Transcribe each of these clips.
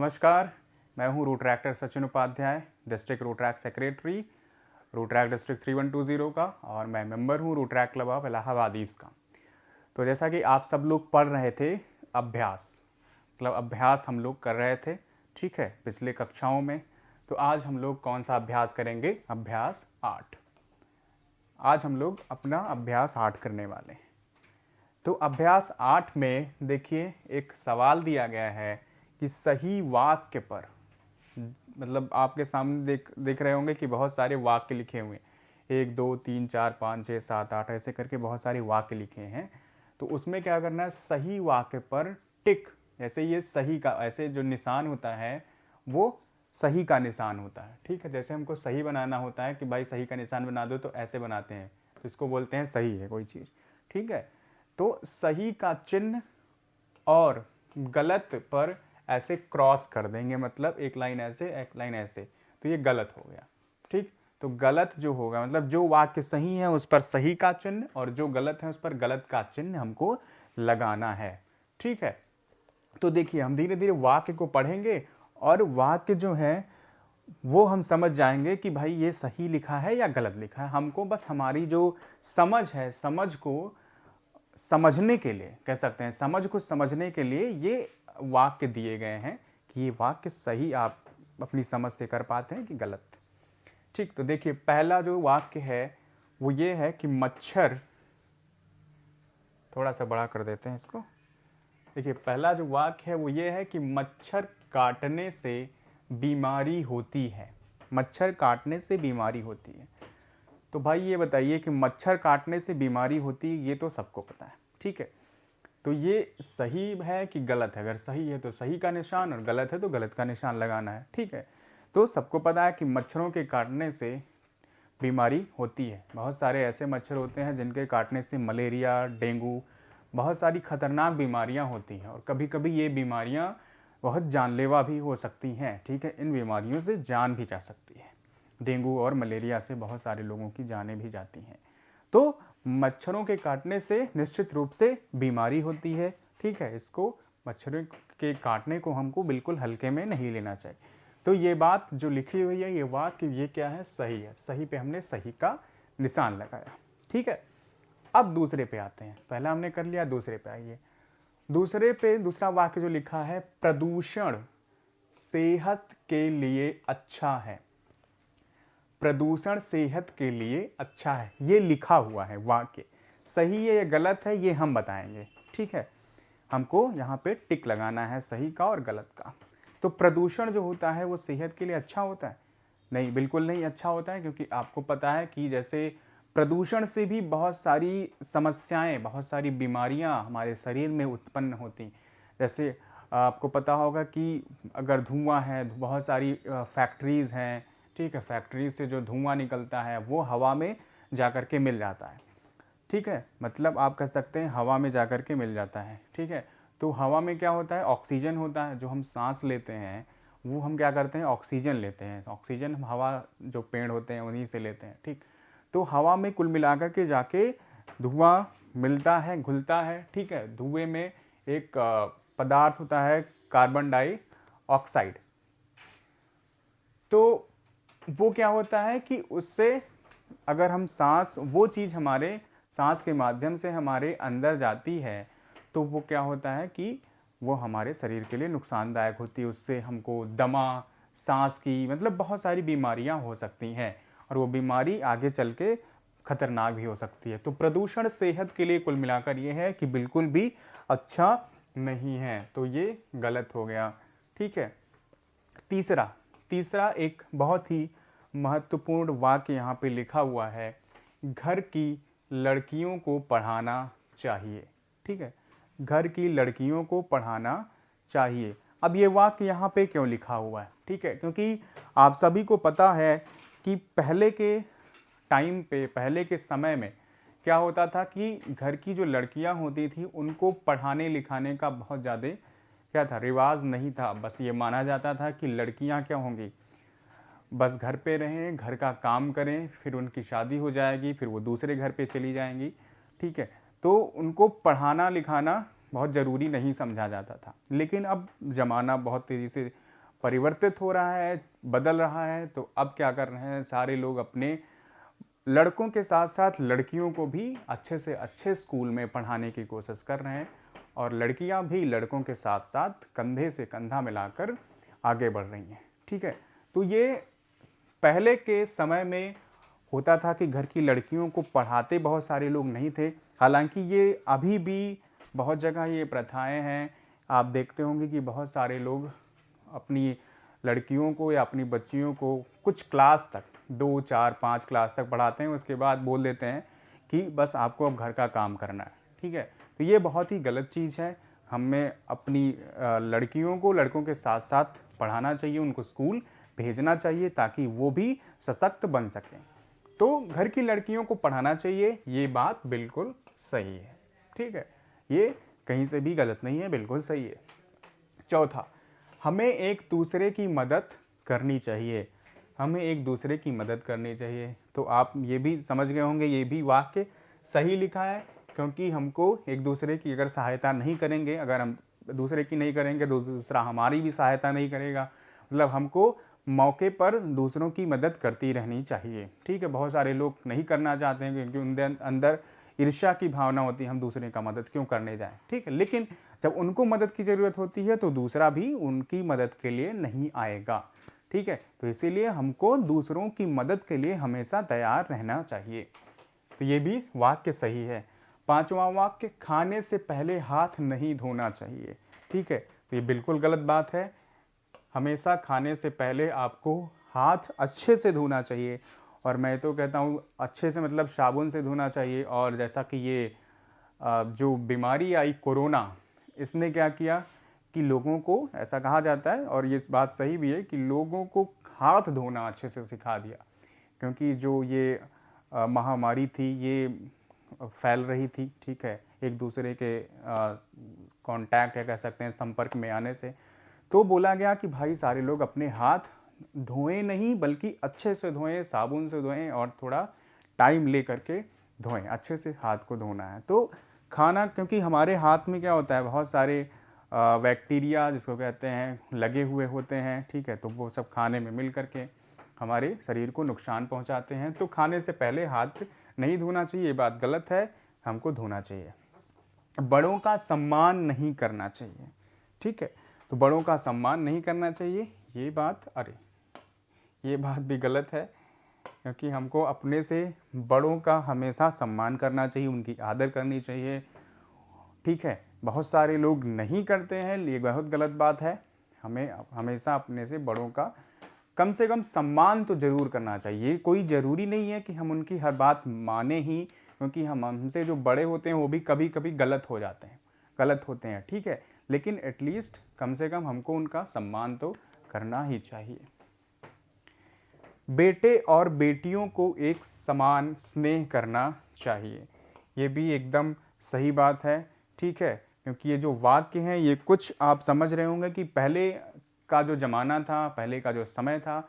नमस्कार, मैं हूं Rotaractor Sachin Upadhyay, district Rotaract secretary, Rotaract district 3120 का, और मैं मेंबर हूं Rotaract club of Allahabad east का। तो जैसा कि आप सब लोग पढ़ रहे थे, अभ्यास मतलब अभ्यास हम लोग कर रहे थे, ठीक है, पिछले कक्षाओं में। तो आज हम लोग कौन सा अभ्यास करेंगे? अभ्यास 8। आज हम लोग अपना अभ्यास 8 करने वाले हैं। तो अभ्यास 8 में देखिए एक सवाल दिया गया है कि सही वाक्य पर, मतलब आपके सामने देख रहे होंगे कि बहुत सारे वाक्य लिखे हुए हैं, 1 2 3 4 5 6 7 8 ऐसे करके बहुत सारे वाक्य लिखे हैं। तो उसमें क्या करना है? सही वाक्य पर टिक, जैसे ये सही का ऐसे जो निशान होता है वो सही का निशान होता है, ठीक है। जैसे हमको सही बनाना होता है कि भाई सही का निशान बना दो, तो ऐसे बनाते हैं, तो इसको बोलते हैं सही है कोई चीज़, ठीक है। तो सही का चिन्ह और गलत पर ऐसे क्रॉस कर देंगे, मतलब एक लाइन ऐसे एक लाइन ऐसे, तो ये गलत हो गया, ठीक। तो गलत जो होगा, मतलब जो वाक्य सही है उस पर सही का चिन्ह और जो गलत है उस पर गलत का चिन्ह हमको लगाना है, ठीक है। तो देखिए हम धीरे धीरे वाक्य को पढ़ेंगे और वाक्य जो है वो हम समझ जाएंगे कि भाई ये सही लिखा है या गलत लिखा है। हमको बस हमारी जो समझ है, समझ को समझने के लिए कह सकते हैं, समझ को समझने के लिए ये वाक्य दिए गए हैं कि ये वाक्य सही आप अपनी समझ से कर पाते हैं कि गलत, ठीक। तो देखिए पहला जो वाक्य है वो ये है कि मच्छर, थोड़ा सा बड़ा कर देते हैं इसको। देखिए पहला जो वाक्य है वो ये है कि मच्छर काटने से बीमारी होती है। मच्छर काटने से बीमारी होती है। तो भाई ये बताइए कि मच्छर काटने से बीमारी होती है, ये तो सबको पता है, ठीक है। तो ये सही है कि गलत है? अगर सही है तो सही का निशान और गलत है तो गलत का निशान लगाना है, ठीक है। तो सबको पता है कि मच्छरों के काटने से बीमारी होती है। बहुत सारे ऐसे मच्छर होते हैं जिनके काटने से मलेरिया, डेंगू, बहुत सारी खतरनाक बीमारियां होती हैं, और कभी कभी ये बीमारियां बहुत जानलेवा भी हो सकती हैं, ठीक है। इन बीमारियों से जान भी जा सकती है। डेंगू और मलेरिया से बहुत सारे लोगों की जानें भी जाती हैं। तो मच्छरों के काटने से निश्चित रूप से बीमारी होती है, ठीक है। इसको मच्छरों के काटने को हमको बिल्कुल हल्के में नहीं लेना चाहिए। तो ये बात जो लिखी हुई है, ये वाक्य, ये क्या है? सही है। सही पे हमने सही का निशान लगाया, ठीक है। अब दूसरे पे आते हैं। पहला हमने कर लिया, दूसरे पे आइए। दूसरे पे दूसरा वाक्य जो लिखा है, प्रदूषण सेहत के लिए अच्छा है। प्रदूषण सेहत के लिए अच्छा है, ये लिखा हुआ है वाक्य। सही है या गलत है ये हम बताएंगे, ठीक है। हमको यहाँ पे टिक लगाना है सही का और गलत का। तो प्रदूषण जो होता है वो सेहत के लिए अच्छा होता है? नहीं, बिल्कुल नहीं अच्छा होता है, क्योंकि आपको पता है कि जैसे प्रदूषण से भी बहुत सारी समस्याएं, बहुत सारी बीमारियां हमारे शरीर में उत्पन्न होती। जैसे आपको पता होगा कि अगर धुआं है, बहुत सारी फैक्ट्रीज़ हैं, ठीक है, फैक्ट्री से जो धुआं निकलता है वो हवा में जाकर के मिल जाता है, ठीक है। मतलब आप कह सकते हैं हवा में जाकर के मिल जाता है, ठीक है। तो हवा में क्या होता है? ऑक्सीजन होता है, जो हम सांस लेते हैं वो हम क्या करते हैं? ऑक्सीजन लेते हैं। ऑक्सीजन हम हवा, जो पेड़ होते हैं उन्हीं से लेते हैं, ठीक। तो हवा में कुल मिलाकर के जाके धुआं मिलता है, घुलता है, ठीक है। धुएं में एक पदार्थ होता है कार्बन डाइऑक्साइड। तो वो क्या होता है कि उससे अगर हम सांस, वो चीज़ हमारे सांस के माध्यम से हमारे अंदर जाती है, तो वो क्या होता है कि वो हमारे शरीर के लिए नुकसानदायक होती है। उससे हमको दमा, सांस की, मतलब बहुत सारी बीमारियां हो सकती हैं, और वो बीमारी आगे चल के खतरनाक भी हो सकती है। तो प्रदूषण सेहत के लिए कुल मिलाकर ये है कि बिल्कुल भी अच्छा नहीं है, तो ये गलत हो गया, ठीक है। तीसरा तीसरा एक बहुत ही महत्वपूर्ण वाक्य यहाँ पे लिखा हुआ है, घर की लड़कियों को पढ़ाना चाहिए, ठीक है। घर की लड़कियों को पढ़ाना चाहिए। अब ये वाक्य यहाँ पे क्यों लिखा हुआ है? ठीक है, क्योंकि आप सभी को पता है कि पहले के टाइम पे, पहले के समय में क्या होता था कि घर की जो लड़कियां होती थी उनको पढ़ाने लिखाने का बहुत ज़्यादा क्या था, रिवाज नहीं था। बस ये माना जाता था कि लड़कियां क्या होंगी, बस घर पे रहें, घर का काम करें, फिर उनकी शादी हो जाएगी, फिर वो दूसरे घर पे चली जाएंगी, ठीक है। तो उनको पढ़ाना लिखाना बहुत ज़रूरी नहीं समझा जाता था। लेकिन अब ज़माना बहुत तेज़ी से परिवर्तित हो रहा है, बदल रहा है। तो अब क्या कर रहे हैं सारे लोग, अपने लड़कों के साथ साथ लड़कियों को भी अच्छे से अच्छे स्कूल में पढ़ाने की कोशिश कर रहे हैं, और लड़कियां भी लड़कों के साथ साथ कंधे से कंधा मिलाकर आगे बढ़ रही हैं। ठीक है, तो ये पहले के समय में होता था कि घर की लड़कियों को पढ़ाते बहुत सारे लोग नहीं थे। हालांकि ये अभी भी बहुत जगह ये प्रथाएं हैं। आप देखते होंगे कि बहुत सारे लोग अपनी लड़कियों को या अपनी बच्चियों को कुछ क्लास तक, 2 4 5 क्लास तक पढ़ाते हैं, उसके बाद बोल देते हैं कि बस आपको अब घर का काम करना है। ठीक है, तो ये बहुत ही गलत चीज़ है। हमें अपनी लड़कियों को लड़कों के साथ साथ पढ़ाना चाहिए, उनको स्कूल भेजना चाहिए ताकि वो भी सशक्त बन सकें। तो घर की लड़कियों को पढ़ाना चाहिए, ये बात बिल्कुल सही है। ठीक है, ये कहीं से भी गलत नहीं है, बिल्कुल सही है। चौथा, हमें एक दूसरे की मदद करनी चाहिए। हमें एक दूसरे की मदद करनी चाहिए। तो आप ये भी समझ गए होंगे, ये भी वाक्य सही लिखा है, क्योंकि हमको एक दूसरे की अगर सहायता नहीं करेंगे, अगर हम दूसरे की नहीं करेंगे तो दूसरा हमारी भी सहायता नहीं करेगा। मतलब हमको मौके पर दूसरों की मदद करती रहनी चाहिए। ठीक है, बहुत सारे लोग नहीं करना चाहते हैं क्योंकि उनके अंदर ईर्ष्या की भावना होती है, हम दूसरे का मदद क्यों करने जाएं। ठीक है, लेकिन जब उनको मदद की ज़रूरत होती है तो दूसरा भी उनकी मदद के लिए नहीं आएगा। ठीक है, तो इसीलिए हमको दूसरों की मदद के लिए हमेशा तैयार रहना चाहिए। तो ये भी वाक्य सही है। पांचवा वाक्य, खाने से पहले हाथ नहीं धोना चाहिए। ठीक है, तो ये बिल्कुल गलत बात है। हमेशा खाने से पहले आपको हाथ अच्छे से धोना चाहिए, और मैं तो कहता हूँ अच्छे से मतलब साबुन से धोना चाहिए। और जैसा कि ये जो बीमारी आई कोरोना, इसने क्या किया कि लोगों को, ऐसा कहा जाता है और ये बात सही भी है, कि लोगों को हाथ धोना अच्छे से सिखा दिया। क्योंकि जो ये महामारी थी, ये फैल रही थी। ठीक है, एक दूसरे के कांटेक्ट या कह सकते हैं संपर्क में आने से, तो बोला गया कि भाई सारे लोग अपने हाथ धोएं नहीं, बल्कि अच्छे से धोएं, साबुन से धोएं, और थोड़ा टाइम ले करके धोएं, अच्छे से हाथ को धोना है। तो खाना, क्योंकि हमारे हाथ में क्या होता है, बहुत सारे बैक्टीरिया जिसको कहते हैं लगे हुए होते हैं। ठीक है, तो वो सब खाने में मिल करके हमारे शरीर को नुकसान पहुंचाते हैं। तो खाने से पहले हाथ नहीं धोना चाहिए, ये बात गलत है, हमको धोना चाहिए। बड़ों का सम्मान नहीं करना चाहिए। ठीक है, तो बड़ों का सम्मान नहीं करना चाहिए, ये बात, अरे ये बात भी गलत है, क्योंकि हमको अपने से बड़ों का हमेशा सम्मान करना चाहिए, उनकी आदर करनी चाहिए। ठीक है, बहुत सारे लोग नहीं करते हैं, ये बहुत गलत बात है। हमें हमेशा अपने से बड़ों का कम से कम सम्मान तो जरूर करना चाहिए। कोई ज़रूरी नहीं है कि हम उनकी हर बात माने ही, क्योंकि हमसे जो बड़े होते हैं वो भी कभी कभी गलत हो जाते हैं, गलत होते हैं। ठीक है, लेकिन एटलीस्ट कम से कम हमको उनका सम्मान तो करना ही चाहिए। बेटे और बेटियों को एक समान स्नेह करना चाहिए, ये भी एकदम सही बात है। ठीक है, क्योंकि ये जो वाक्य हैं, ये कुछ आप समझ रहे होंगे कि पहले का जो ज़माना था, पहले का जो समय था,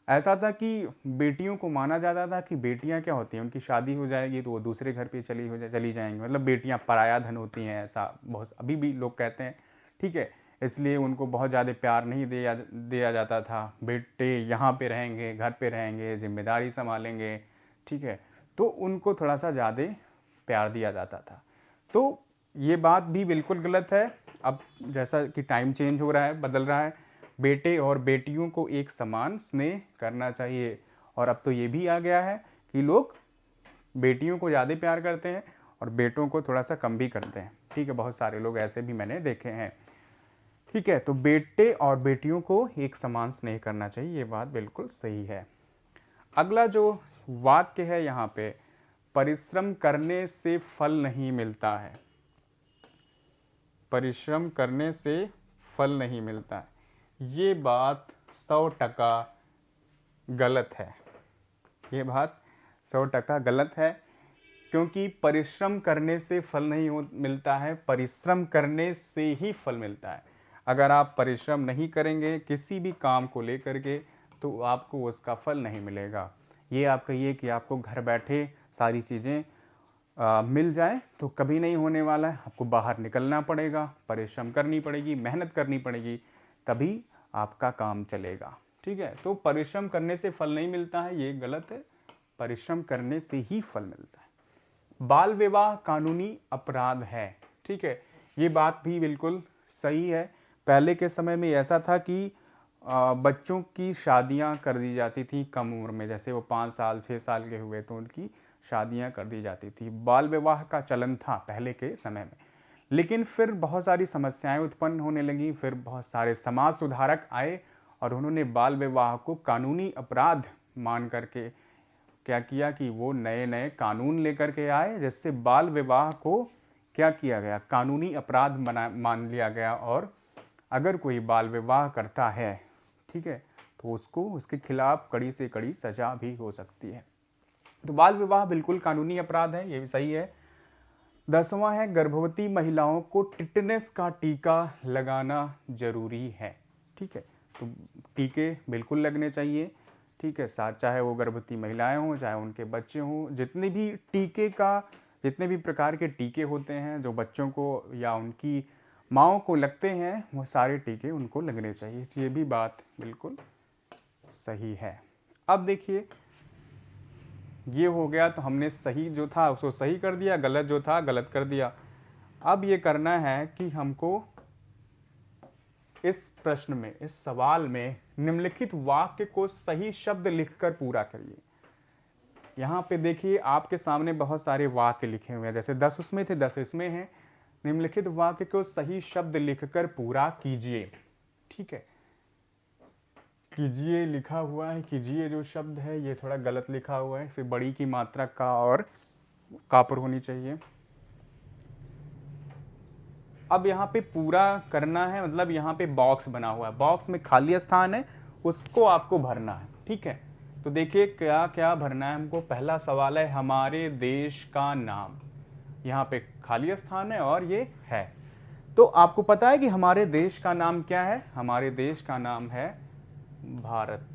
ऐसा था कि बेटियों को माना जाता था कि बेटियां क्या होती हैं, उनकी शादी हो जाएगी तो वो दूसरे घर पे चली जाएंगी, मतलब बेटियां पराया धन होती हैं, ऐसा बहुत अभी भी लोग कहते हैं। ठीक है, इसलिए उनको बहुत ज़्यादा प्यार नहीं दिया जाता था। बेटे यहाँ पे रहेंगे, घर पे रहेंगे, जिम्मेदारी संभालेंगे। ठीक है, तो उनको थोड़ा सा ज़्यादा प्यार दिया जाता था। तो ये बात भी बिल्कुल गलत है। अब जैसा कि टाइम चेंज हो रहा है, बदल रहा है, बेटे और बेटियों को एक समान स्नेह करना चाहिए। और अब तो ये भी आ गया है कि लोग बेटियों को ज़्यादा प्यार करते हैं और बेटों को थोड़ा सा कम भी करते हैं। ठीक है, बहुत सारे लोग ऐसे भी मैंने देखे हैं। ठीक है, तो बेटे और बेटियों को एक समान स्नेह करना चाहिए, ये बात बिल्कुल सही है। अगला जो वाक्य है यहाँ पे, परिश्रम करने से फल नहीं मिलता है। परिश्रम करने से फल नहीं मिलता है, ये बात 100% गलत है। ये बात 100% गलत है, क्योंकि परिश्रम करने से फल नहीं मिलता है, परिश्रम करने से ही फल मिलता है। अगर आप परिश्रम नहीं करेंगे किसी भी काम को लेकर के, तो आपको उसका फल नहीं मिलेगा। ये आप कहिए कि आपको घर बैठे सारी चीज़ें मिल जाए तो कभी नहीं होने वाला है। आपको बाहर निकलना पड़ेगा, परिश्रम करनी पड़ेगी, मेहनत करनी पड़ेगी, तभी आपका काम चलेगा। ठीक है, तो परिश्रम करने से फल नहीं मिलता है, ये गलत है, परिश्रम करने से ही फल मिलता है। बाल विवाह कानूनी अपराध है। ठीक है, ये बात भी बिल्कुल सही है। पहले के समय में ऐसा था कि बच्चों की शादियां कर दी जाती थी कम उम्र में, जैसे वो 5 साल 6 साल के हुए तो उनकी शादियां कर दी जाती थी। बाल विवाह का चलन था पहले के समय में, लेकिन फिर बहुत सारी समस्याएं उत्पन्न होने लगी। फिर बहुत सारे समाज सुधारक आए और उन्होंने बाल विवाह को कानूनी अपराध मान करके क्या किया कि वो नए नए कानून लेकर के आए, जिससे बाल विवाह को क्या किया गया, कानूनी अपराध मान लिया गया। और अगर कोई बाल विवाह करता है, ठीक है, तो उसको उसके खिलाफ कड़ी से कड़ी सजा भी हो सकती है। तो बाल विवाह बिल्कुल कानूनी अपराध है, ये भी सही है। 10वां है, गर्भवती महिलाओं को टिटनेस का टीका लगाना जरूरी है। ठीक है, तो टीके बिल्कुल लगने चाहिए। ठीक है, साथ चाहे वो गर्भवती महिलाएं हों चाहे उनके बच्चे हों, जितने भी प्रकार के टीके होते हैं जो बच्चों को या उनकी माँओं को लगते हैं, वो सारे टीके उनको लगने चाहिए। ये भी बात बिल्कुल सही है। अब देखिए, ये हो गया, तो हमने सही जो था उसको सही कर दिया, गलत जो था गलत कर दिया। अब ये करना है कि हमको इस प्रश्न में, इस सवाल में निम्नलिखित वाक्य को सही शब्द लिखकर पूरा करिए। यहाँ पे देखिए आपके सामने बहुत सारे वाक्य लिखे हुए हैं, जैसे 10 उसमें थे 10 इसमें हैं। निम्नलिखित वाक्य को सही शब्द लिखकर पूरा कीजिए। ठीक है, कीजिए लिखा हुआ है, कीजिए जो शब्द है ये थोड़ा गलत लिखा हुआ है, फिर बड़ी की मात्रा का और का पर होनी चाहिए। अब यहाँ पे पूरा करना है, मतलब यहाँ पे बॉक्स बना हुआ है, बॉक्स में खाली स्थान है, उसको आपको भरना है। ठीक है, तो देखिए क्या क्या भरना है हमको। पहला सवाल है हमारे देश का नाम, यहाँ पे खाली स्थान है और ये है। तो आपको पता है कि हमारे देश का नाम क्या है? हमारे देश का नाम है भारत।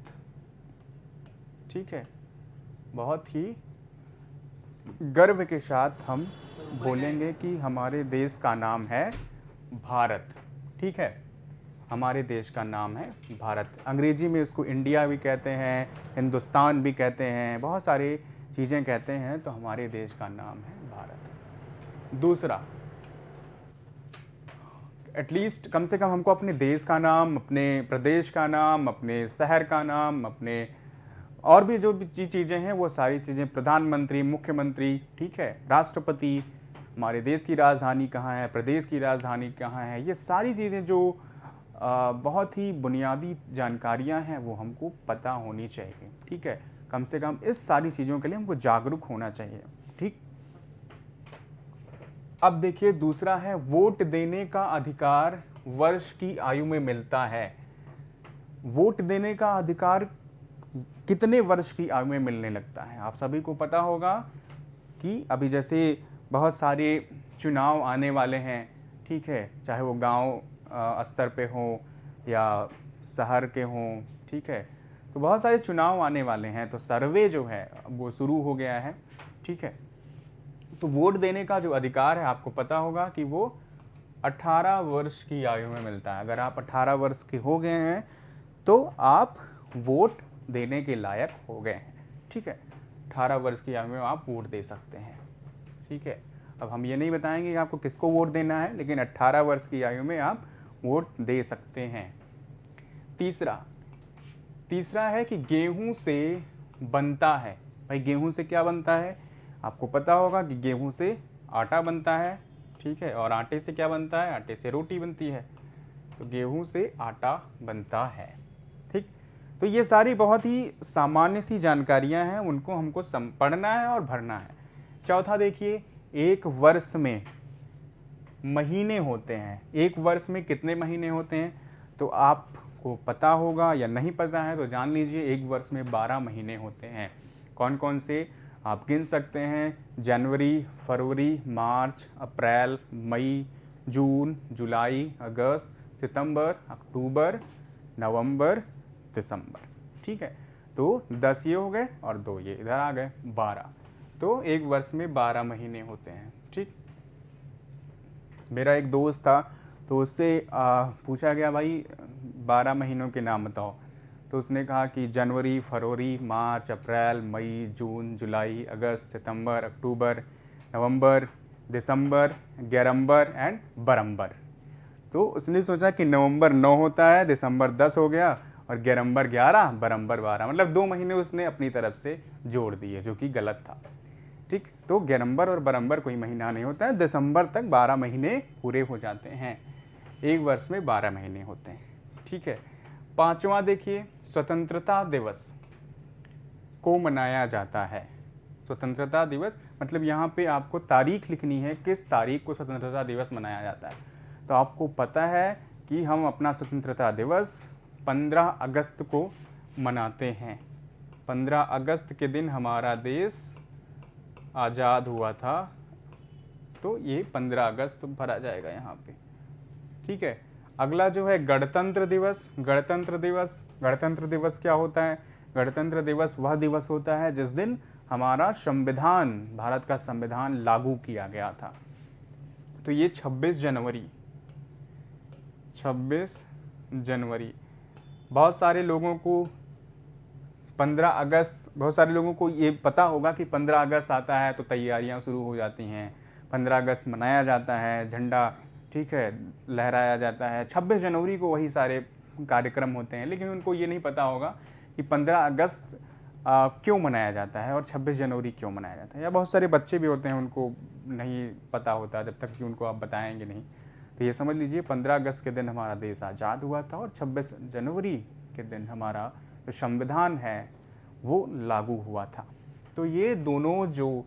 ठीक है, बहुत ही गर्व के साथ हम बोलेंगे कि हमारे देश का नाम है भारत। ठीक है, हमारे देश का नाम है भारत। अंग्रेजी में इसको इंडिया भी कहते हैं, हिंदुस्तान भी कहते हैं, बहुत सारी चीज़ें कहते हैं। तो हमारे देश का नाम है भारत। दूसरा, एटलीस्ट कम से कम हमको अपने देश का नाम, अपने प्रदेश का नाम, अपने शहर का नाम, अपने और भी जो भी चीज़ें हैं वो सारी चीज़ें, प्रधानमंत्री, मुख्यमंत्री, ठीक है, राष्ट्रपति, हमारे देश की राजधानी कहाँ है, प्रदेश की राजधानी कहाँ है, ये सारी चीज़ें जो बहुत ही बुनियादी जानकारियाँ हैं वो हमको पता होनी चाहिए। ठीक है, कम से कम इस सारी चीज़ों के लिए हमको जागरूक होना चाहिए। ठीक, अब देखिए दूसरा है, वोट देने का अधिकार वर्ष की आयु में मिलता है। वोट देने का अधिकार कितने वर्ष की आयु में मिलने लगता है? आप सभी को पता होगा कि अभी जैसे बहुत सारे चुनाव आने वाले हैं, ठीक है, चाहे वो गांव स्तर पे हो या शहर के हों, ठीक है, तो बहुत सारे चुनाव आने वाले हैं, तो सर्वे जो है वो शुरू हो गया है। ठीक है, तो वोट देने का जो अधिकार है आपको पता होगा कि वो 18 वर्ष की आयु में मिलता है। अगर आप 18 वर्ष के हो गए हैं तो आप वोट देने के लायक हो गए हैं। ठीक है, 18 वर्ष की आयु में आप वोट दे सकते हैं। ठीक है, अब हम ये नहीं बताएंगे कि आपको किसको वोट देना है, लेकिन 18 वर्ष की आयु में आप वोट दे सकते हैं। तीसरा है कि गेहूं से बनता है। भाई गेहूं से क्या बनता है? आपको पता होगा कि गेहूं से आटा बनता है। ठीक है, और आटे से क्या बनता है? आटे से रोटी बनती है। तो गेहूं से आटा बनता है। ठीक, तो ये सारी बहुत ही सामान्य सी जानकारियां हैं, उनको हमको पढ़ना है और भरना है। चौथा देखिए, एक वर्ष में महीने होते हैं। एक वर्ष में कितने महीने होते हैं? तो आपको पता होगा या नहीं पता है तो जान लीजिए, एक वर्ष में 12 महीने होते हैं। कौन कौन से आप गिन सकते हैं? जनवरी, फरवरी, मार्च, अप्रैल, मई, जून, जुलाई, अगस्त, सितंबर, अक्टूबर, नवंबर, दिसंबर। ठीक है, तो 10 ये हो गए और 2 ये इधर आ गए, 12। तो एक वर्ष में 12 महीने होते हैं। ठीक, मेरा एक दोस्त था तो उससे पूछा गया, भाई 12 महीनों के नाम बताओ। तो उसने कहा कि जनवरी, फरवरी, मार्च, अप्रैल, मई, जून, जुलाई, अगस्त, सितंबर, अक्टूबर, नवंबर, दिसंबर, ग्यारंबर एंड बरंबर। तो उसने सोचा कि नवंबर 9 होता है, दिसंबर 10 हो गया और ग्यारंबर 11, बरंबर 12, मतलब 2 महीने उसने अपनी तरफ से जोड़ दिए, जो कि गलत था। ठीक, तो ग्यारंबर और बरंबर कोई महीना नहीं होता है, दिसंबर तक 12 महीने पूरे हो जाते हैं। एक वर्ष में 12 महीने होते हैं। ठीक है, पांचवा देखिए, स्वतंत्रता दिवस को मनाया जाता है। स्वतंत्रता दिवस मतलब यहाँ पे आपको तारीख लिखनी है, किस तारीख को स्वतंत्रता दिवस मनाया जाता है। तो आपको पता है कि हम अपना स्वतंत्रता दिवस 15 अगस्त को मनाते हैं। 15 अगस्त के दिन हमारा देश आज़ाद हुआ था, तो ये 15 अगस्त भरा जाएगा यहाँ पे। ठीक है, अगला जो है गणतंत्र दिवस। गणतंत्र दिवस क्या होता है? गणतंत्र दिवस वह दिवस होता है जिस दिन हमारा संविधान, भारत का संविधान लागू किया गया था। तो ये 26 जनवरी। बहुत सारे लोगों को 15 अगस्त, बहुत सारे लोगों को ये पता होगा कि 15 अगस्त आता है तो तैयारियां शुरू हो जाती हैं, 15 अगस्त मनाया जाता है, झंडा ठीक है लहराया जाता है, 26 जनवरी को वही सारे कार्यक्रम होते हैं। लेकिन उनको ये नहीं पता होगा कि 15 अगस्त क्यों मनाया जाता है और 26 जनवरी क्यों मनाया जाता है। या बहुत सारे बच्चे भी होते हैं, उनको नहीं पता होता जब तक कि उनको आप बताएंगे नहीं। तो ये समझ लीजिए 15 अगस्त के दिन हमारा देश आज़ाद हुआ था और 26 जनवरी के दिन हमारा जो संविधान है वो लागू हुआ था। तो ये दोनों जो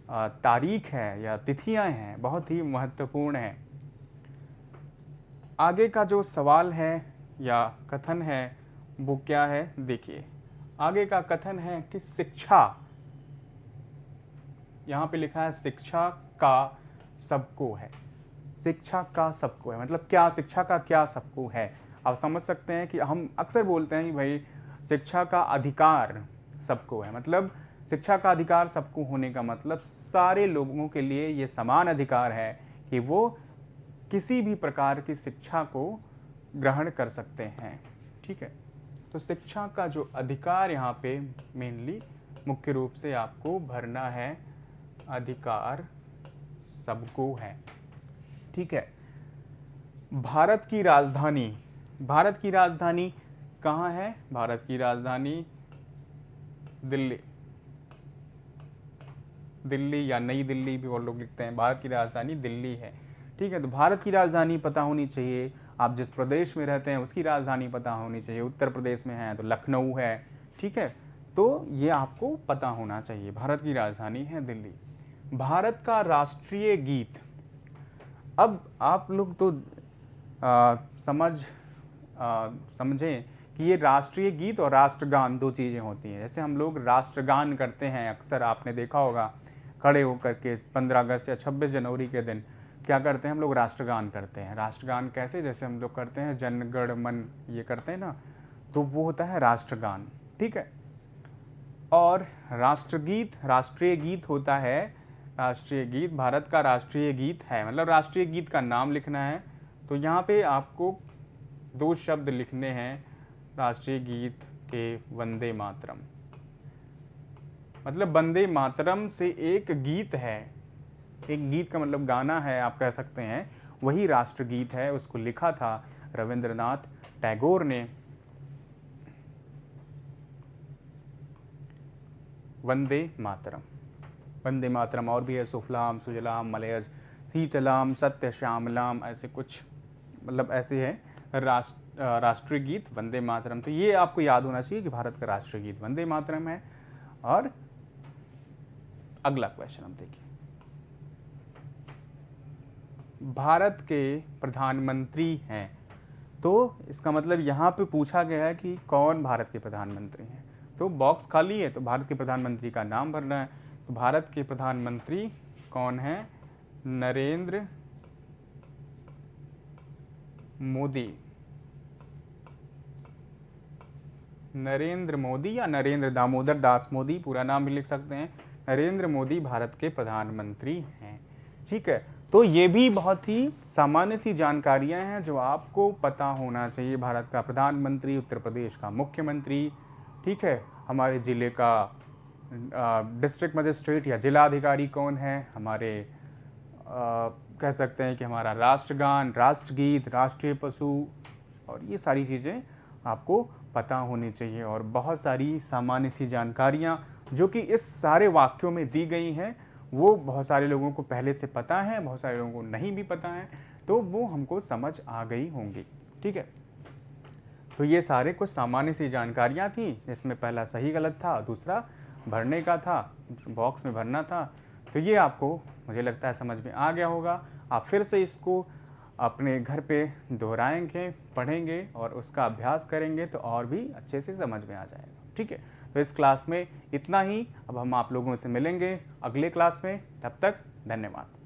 तारीख है या तिथियां हैं बहुत ही महत्वपूर्ण हैं। आगे का जो सवाल है या कथन है वो क्या है, देखिए आगे का कथन है कि शिक्षा, यहाँ पे लिखा है शिक्षा का सबको है। शिक्षा का सबको है मतलब क्या? शिक्षा का क्या सबको है? आप समझ सकते हैं कि हम अक्सर बोलते हैं कि भाई शिक्षा का अधिकार सबको है, मतलब शिक्षा का अधिकार सबको होने का मतलब सारे लोगों के लिए ये समान अधिकार है कि वो किसी भी प्रकार की शिक्षा को ग्रहण कर सकते हैं। ठीक है, तो शिक्षा का जो अधिकार यहाँ पे मेनली मुख्य रूप से आपको भरना है, अधिकार सबको है। ठीक है, भारत की राजधानी, भारत की राजधानी कहाँ है? भारत की राजधानी दिल्ली, दिल्ली या नई दिल्ली भी वो लोग लिखते हैं, भारत की राजधानी दिल्ली है। ठीक है, तो भारत की राजधानी पता होनी चाहिए। आप जिस प्रदेश में रहते हैं उसकी राजधानी पता होनी चाहिए। उत्तर प्रदेश में है तो लखनऊ है। ठीक है, तो ये आपको पता होना चाहिए। भारत की राजधानी है दिल्ली। भारत का राष्ट्रीय गीत, अब आप लोग तो समझें कि ये राष्ट्रीय गीत और राष्ट्रगान दो चीज़ें होती हैं। जैसे हम लोग राष्ट्रगान करते हैं, अक्सर आपने देखा होगा खड़े होकर के 15 अगस्त या 26 जनवरी के दिन क्या करते हैं हम लोग? राष्ट्रगान करते हैं। राष्ट्रगान कैसे? जैसे हम लोग करते हैं जन गण मन, ये करते हैं ना, तो वो होता है राष्ट्रगान। ठीक है, और राष्ट्रगीत, राष्ट्रीय गीत होता है, राष्ट्रीय गीत भारत का राष्ट्रीय गीत है, मतलब राष्ट्रीय गीत का नाम लिखना है। तो यहाँ पे आपको दो शब्द लिखने हैं राष्ट्रीय गीत के, वंदे मातरम। मतलब वंदे मातरम से एक गीत है, एक गीत का मतलब गाना है आप कह सकते हैं, वही राष्ट्रगीत है। उसको लिखा था रविंद्रनाथ टैगोर ने। वंदे मातरम, वंदे मातरम और भी है, सुफलाम सुजलाम मलयज शीतलाम सत्य श्यामलाम, ऐसे कुछ मतलब ऐसे है राष्ट्रीय गीत वंदे मातरम। तो ये आपको याद होना चाहिए कि भारत का राष्ट्रीय गीत वंदे मातरम है। और अगला क्वेश्चन हम देखिए, भारत के प्रधानमंत्री हैं, तो इसका मतलब यहाँ पे पूछा गया है कि कौन भारत के प्रधानमंत्री हैं। तो बॉक्स खाली है तो भारत के प्रधानमंत्री का नाम भरना है। तो भारत के प्रधानमंत्री कौन है? नरेंद्र मोदी, नरेंद्र मोदी या नरेंद्र दामोदर दास मोदी, पूरा नाम भी लिख सकते हैं। नरेंद्र मोदी भारत के प्रधानमंत्री हैं। ठीक है, तो ये भी बहुत ही सामान्य सी जानकारियां हैं जो आपको पता होना चाहिए। भारत का प्रधानमंत्री, उत्तर प्रदेश का मुख्यमंत्री, ठीक है, हमारे ज़िले का डिस्ट्रिक्ट मजिस्ट्रेट या जिला अधिकारी कौन है, हमारे कह सकते हैं कि हमारा राष्ट्रगान, राष्ट्रगीत, राष्ट्रीय पशु, और ये सारी चीज़ें आपको पता होनी चाहिए। और बहुत सारी सामान्य सी जानकारियाँ जो कि इस सारे वाक्यों में दी गई हैं, वो बहुत सारे लोगों को पहले से पता है, बहुत सारे लोगों को नहीं भी पता है, तो वो हमको समझ आ गई होंगी। ठीक है, तो ये सारे कुछ सामान्य सी जानकारियाँ थी, जिसमें पहला सही गलत था, दूसरा भरने का था, बॉक्स में भरना था। तो ये आपको मुझे लगता है समझ में आ गया होगा। आप फिर से इसको अपने घर पे दोहराएंगे, पढ़ेंगे और उसका अभ्यास करेंगे तो और भी अच्छे से समझ में आ जाएगा। ठीक है, तो इस क्लास में इतना ही। अब हम आप लोगों से मिलेंगे अगले क्लास में, तब तक धन्यवाद।